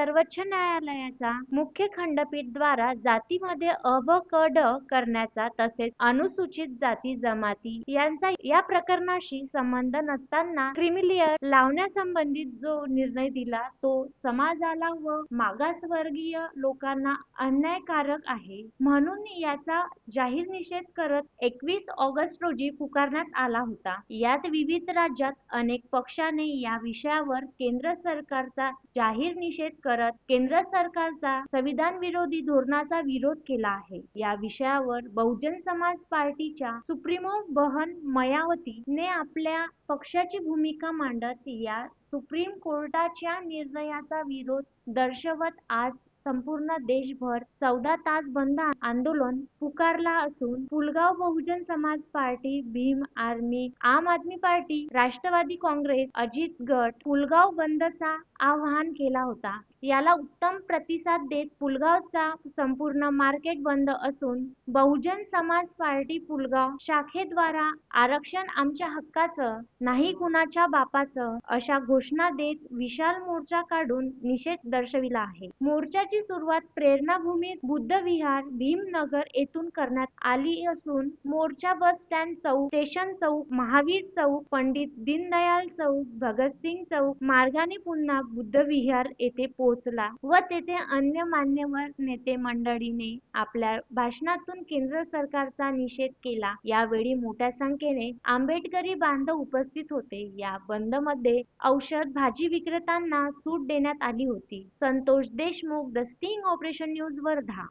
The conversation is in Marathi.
सर्वोच्च न्यायालयाचा मुख्य खंडपीठ द्वारा जातीमध्ये अ-ब-क-ड करण्याचा तसेच अनुसूचित जाती जमाती यांचा या प्रकरणाशी संबंध नसताना क्रिमिलेअर लावण्यासंबंधित जो निर्णय दिला तो समाजाला व मागासवर्गीय लोकांना अन्यायकारक आहे म्हणून याचा जाहीर निषेध करत 21 ऑगस्ट रोजी पुकारण्यात आला होता. यात विविध राज्यात अनेक पक्षाने या विषयावर केंद्र सरकारचा जाहीर निषेध करत केंद्र सरकारचा संविधान विरोधी धोरणाचा विरोध केला आहे. या विषयावर बहुजन समाज पार्टीच्या सुप्रीमो बहन मायावती ने आपल्या पक्षाची भूमिका मांडत या सुप्रीम कोर्टाच्या निर्णयाचा विरोध दर्शवत आज संपूर्ण देशभर 14 तास बंद आंदोलन पुकारला असून पुलगाव बहुजन समाज पार्टी, भीम आर्मी, आम आदमी पार्टी, राष्ट्रवादी काँग्रेस, अजित गट पुलगाव बंदचा आवाहन केला होता. याला उत्तम प्रतिसाद देत पुलगावचा संपूर्ण मार्केट बंद असून बहुजन समाज पार्टी पुलगाव शाखेद्वारा आरक्षण आमच्या हक्काचं नाही कुणाच्या बापाचं अशा घोषणा देत विशाल मोर्चा काढून निषेध दर्शविला आहे. मोर्चाची सुरुवात प्रेरणाभूमी बुद्ध विहार भीमनगर येथून करण्यात आली असून मोर्चा बस स्टँड चौक, स्टेशन चौक, महावीर चौक, पंडित दीनदयाल चौक, भगतसिंग चौक मार्गाने पुन्हा बुद्ध विहार येथे पोहोचला व तेथे अन्य मान्यवर नेते मंडळीने आपल्या भाषणातून केंद्र सरकारचा निषेध केला. यावेळी मोठ्या संख्येने आंबेडकरी बांधव उपस्थित होते. या बंद मध्ये औषध, भाजी विक्रेत्यांना सूट देण्यात आली होती. Santosh Deshmukh, the sting operation news, Wardha.